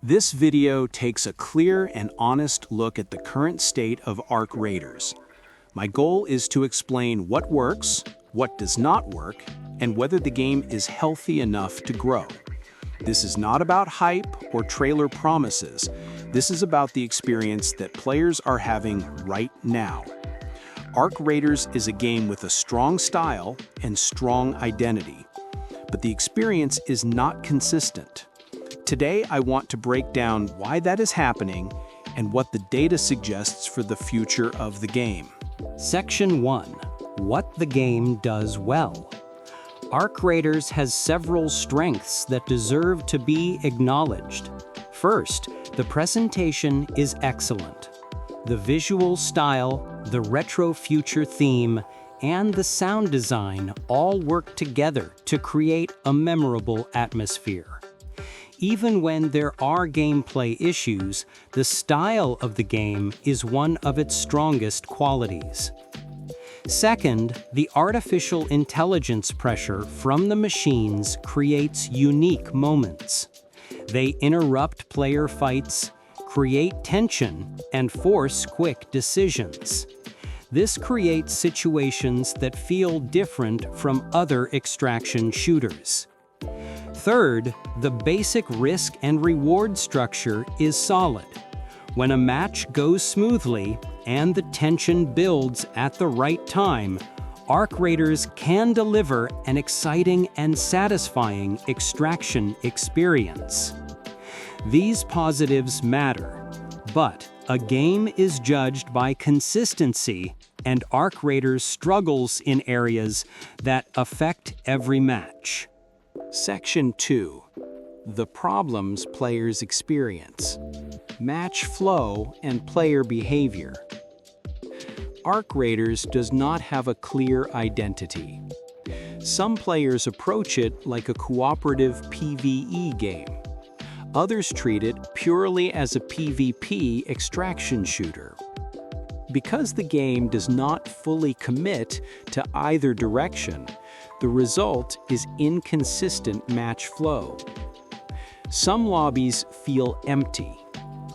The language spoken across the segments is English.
This video takes a clear and honest look at the current state of Arc Raiders. My goal is to explain what works, what does not work, and whether the game is healthy enough to grow. This is not about hype or trailer promises. This is about the experience that players are having right now. Arc Raiders is a game with a strong style and strong identity, but the experience is not consistent. Today, I want to break down why that is happening and what the data suggests for the future of the game. Section 1. What the game does well. Arc Raiders has several strengths that deserve to be acknowledged. First, the presentation is excellent. The visual style, the retro future theme, and the sound design all work together to create a memorable atmosphere. Even when there are gameplay issues, the style of the game is one of its strongest qualities. Second, the artificial intelligence pressure from the machines creates unique moments. They interrupt player fights, create tension, and force quick decisions. This creates situations that feel different from other extraction shooters. Third, the basic risk and reward structure is solid. When a match goes smoothly and the tension builds at the right time, Arc Raiders can deliver an exciting and satisfying extraction experience. These positives matter, but a game is judged by consistency, and Arc Raiders struggles in areas that affect every match. Section 2. The problems players experience. Match flow and player behavior. Arc Raiders does not have a clear identity. Some players approach it like a cooperative PvE game. Others treat it purely as a PvP extraction shooter. Because the game does not fully commit to either direction, the result is inconsistent match flow. Some lobbies feel empty.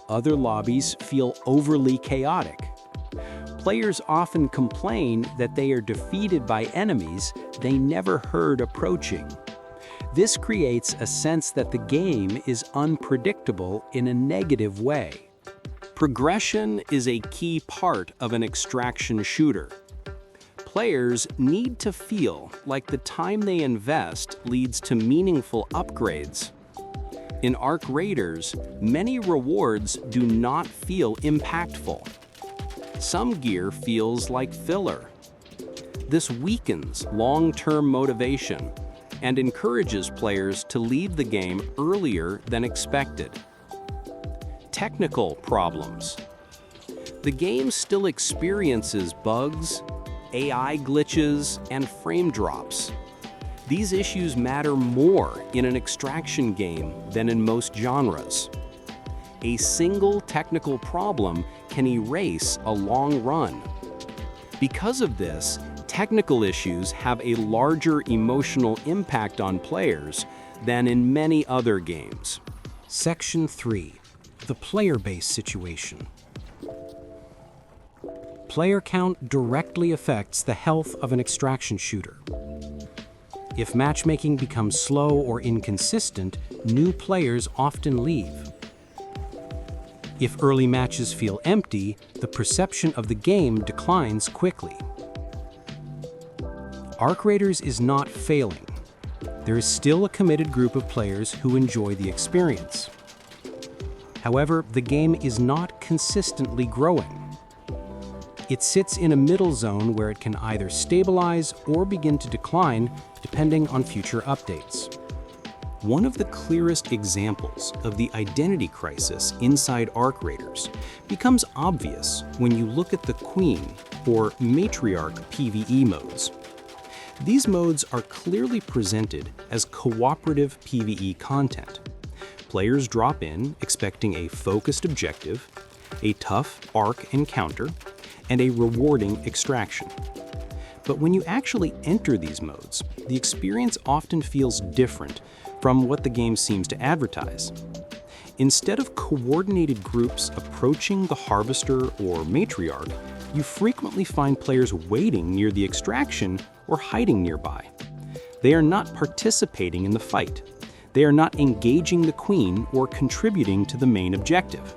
Other lobbies feel overly chaotic. Players often complain that they are defeated by enemies they never heard approaching. This creates a sense that the game is unpredictable in a negative way. Progression is a key part of an extraction shooter. Players need to feel like the time they invest leads to meaningful upgrades. In Arc Raiders, many rewards do not feel impactful. Some gear feels like filler. This weakens long-term motivation and encourages players to leave the game earlier than expected. Technical problems. The game still experiences bugs, AI glitches, and frame drops. These issues matter more in an extraction game than in most genres. A single technical problem can erase a long run. Because of this, technical issues have a larger emotional impact on players than in many other games. Section 3. The player base situation. Player count directly affects the health of an extraction shooter. If matchmaking becomes slow or inconsistent, new players often leave. If early matches feel empty, the perception of the game declines quickly. Arc Raiders is not failing. There is still a committed group of players who enjoy the experience. However, the game is not consistently growing. It sits in a middle zone where it can either stabilize or begin to decline depending on future updates. One of the clearest examples of the identity crisis inside Arc Raiders becomes obvious when you look at the Queen or Matriarch PVE modes. These modes are clearly presented as cooperative PvE content. Players drop in expecting a focused objective, a tough Arc encounter, and a rewarding extraction. But when you actually enter these modes, the experience often feels different from what the game seems to advertise. Instead of coordinated groups approaching the Harvester or Matriarch, you frequently find players waiting near the extraction or hiding nearby. They are not participating in the fight. They are not engaging the Queen or contributing to the main objective.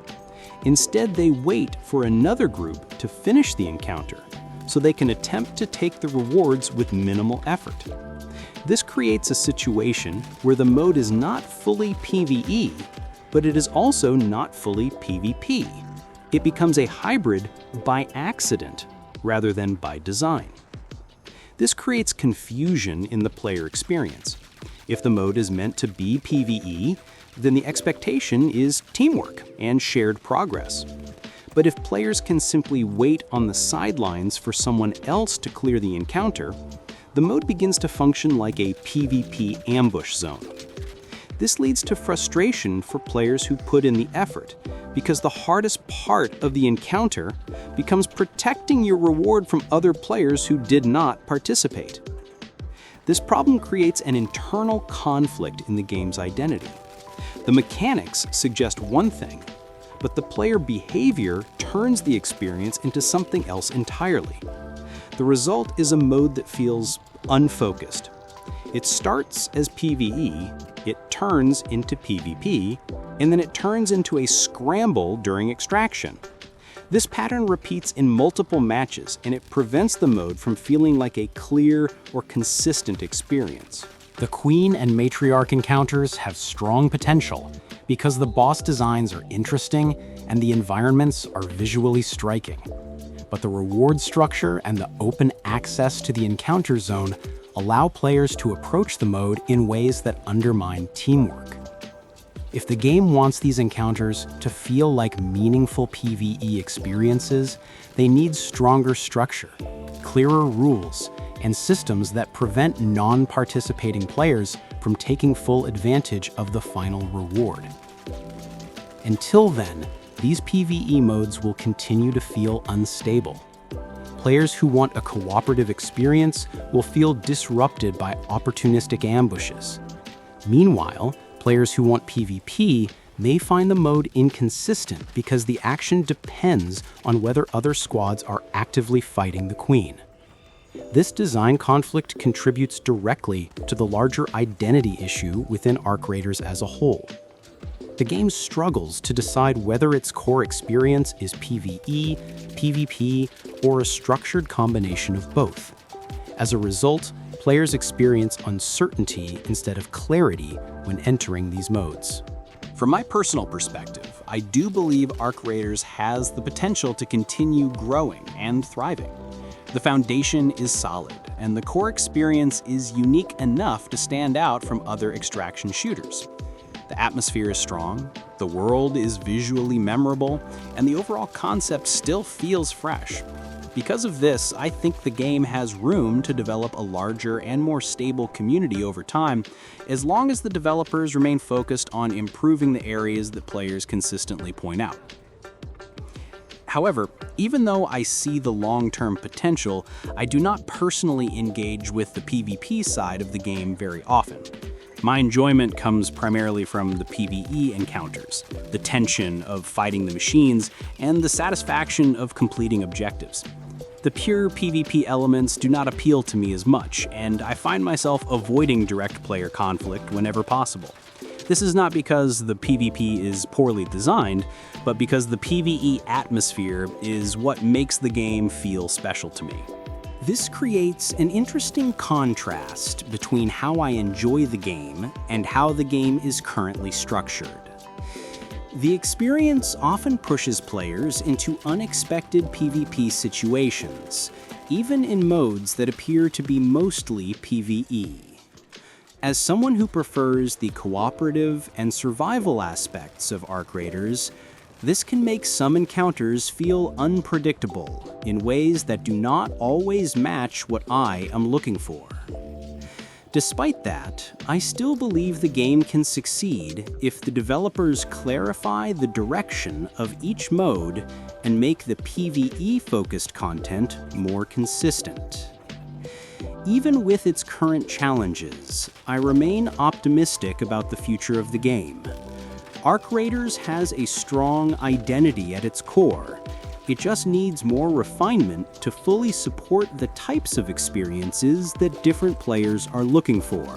Instead, they wait for another group to finish the encounter so they can attempt to take the rewards with minimal effort. This creates a situation where the mode is not fully PvE, but it is also not fully PvP. It becomes a hybrid by accident rather than by design. This creates confusion in the player experience. If the mode is meant to be PvE, then the expectation is teamwork and shared progress. But if players can simply wait on the sidelines for someone else to clear the encounter, the mode begins to function like a PvP ambush zone. This leads to frustration for players who put in the effort, because the hardest part of the encounter becomes protecting your reward from other players who did not participate. This problem creates an internal conflict in the game's identity. The mechanics suggest one thing, but the player behavior turns the experience into something else entirely. The result is a mode that feels unfocused. It starts as PvE, it turns into PvP, and then it turns into a scramble during extraction. This pattern repeats in multiple matches, and it prevents the mode from feeling like a clear or consistent experience. The Queen and Matriarch encounters have strong potential because the boss designs are interesting and the environments are visually striking. But the reward structure and the open access to the encounter zone allow players to approach the mode in ways that undermine teamwork. If the game wants these encounters to feel like meaningful PvE experiences, they need stronger structure, clearer rules, and systems that prevent non-participating players from taking full advantage of the final reward. Until then, these PvE modes will continue to feel unstable. Players who want a cooperative experience will feel disrupted by opportunistic ambushes. Meanwhile, players who want PvP may find the mode inconsistent because the action depends on whether other squads are actively fighting the Queen. This design conflict contributes directly to the larger identity issue within Arc Raiders as a whole. The game struggles to decide whether its core experience is PvE, PvP, or a structured combination of both. As a result, players experience uncertainty instead of clarity when entering these modes. From my personal perspective, I do believe Arc Raiders has the potential to continue growing and thriving. The foundation is solid, and the core experience is unique enough to stand out from other extraction shooters. The atmosphere is strong, the world is visually memorable, and the overall concept still feels fresh. Because of this, I think the game has room to develop a larger and more stable community over time, as long as the developers remain focused on improving the areas that players consistently point out. However, even though I see the long-term potential, I do not personally engage with the PvP side of the game very often. My enjoyment comes primarily from the PvE encounters, the tension of fighting the machines, and the satisfaction of completing objectives. The pure PvP elements do not appeal to me as much, and I find myself avoiding direct player conflict whenever possible. This is not because the PvP is poorly designed, but because the PvE atmosphere is what makes the game feel special to me. This creates an interesting contrast between how I enjoy the game and how the game is currently structured. The experience often pushes players into unexpected PvP situations, even in modes that appear to be mostly PvE. As someone who prefers the cooperative and survival aspects of Arc Raiders, this can make some encounters feel unpredictable in ways that do not always match what I am looking for. Despite that, I still believe the game can succeed if the developers clarify the direction of each mode and make the PvE-focused content more consistent. Even with its current challenges, I remain optimistic about the future of the game. Arc Raiders has a strong identity at its core. It just needs more refinement to fully support the types of experiences that different players are looking for.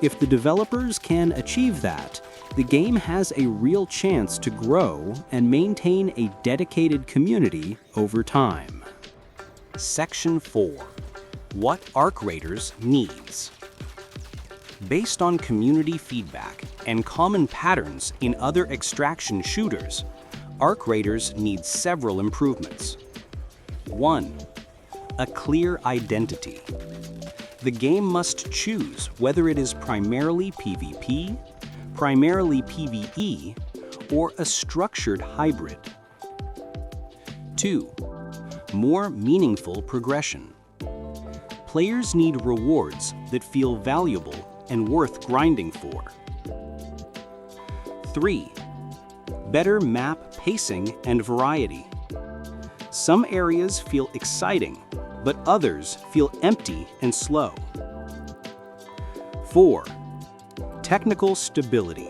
If the developers can achieve that, the game has a real chance to grow and maintain a dedicated community over time. Section 4. What Arc Raiders needs. Based on community feedback and common patterns in other extraction shooters, Arc Raiders needs several improvements. 1. A clear identity. The game must choose whether it is primarily PvP, primarily PvE, or a structured hybrid. 2. More meaningful progression. Players need rewards that feel valuable and worth grinding for. 3. Better map pacing and variety. Some areas feel exciting, but others feel empty and slow. 4. Technical stability.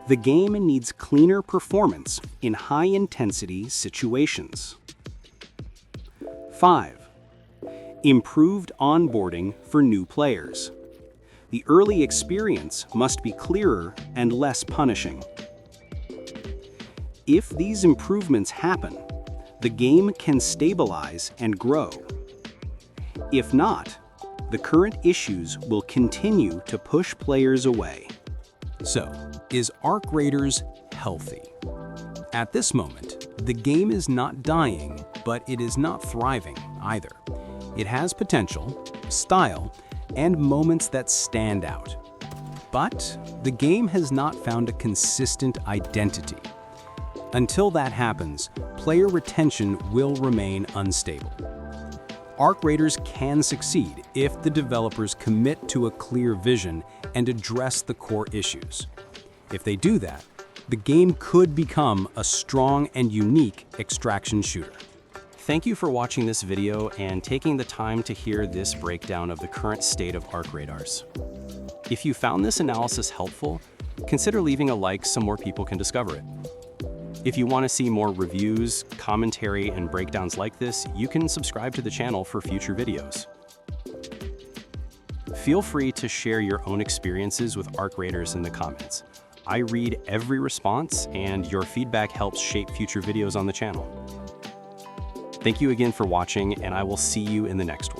The game needs cleaner performance in high-intensity situations. 5. Improved onboarding for new players. The early experience must be clearer and less punishing. If these improvements happen, the game can stabilize and grow. If not, the current issues will continue to push players away. So, is Arc Raiders healthy? At this moment, the game is not dying, but it is not thriving either. It has potential, style, and moments that stand out. But the game has not found a consistent identity. Until that happens, player retention will remain unstable. Arc Raiders can succeed if the developers commit to a clear vision and address the core issues. If they do that, the game could become a strong and unique extraction shooter. Thank you for watching this video and taking the time to hear this breakdown of the current state of Arc Raiders. If you found this analysis helpful, consider leaving a like so more people can discover it. If you want to see more reviews, commentary, and breakdowns like this, you can subscribe to the channel for future videos. Feel free to share your own experiences with Arc Raiders in the comments. I read every response, and your feedback helps shape future videos on the channel. Thank you again for watching, and I will see you in the next one.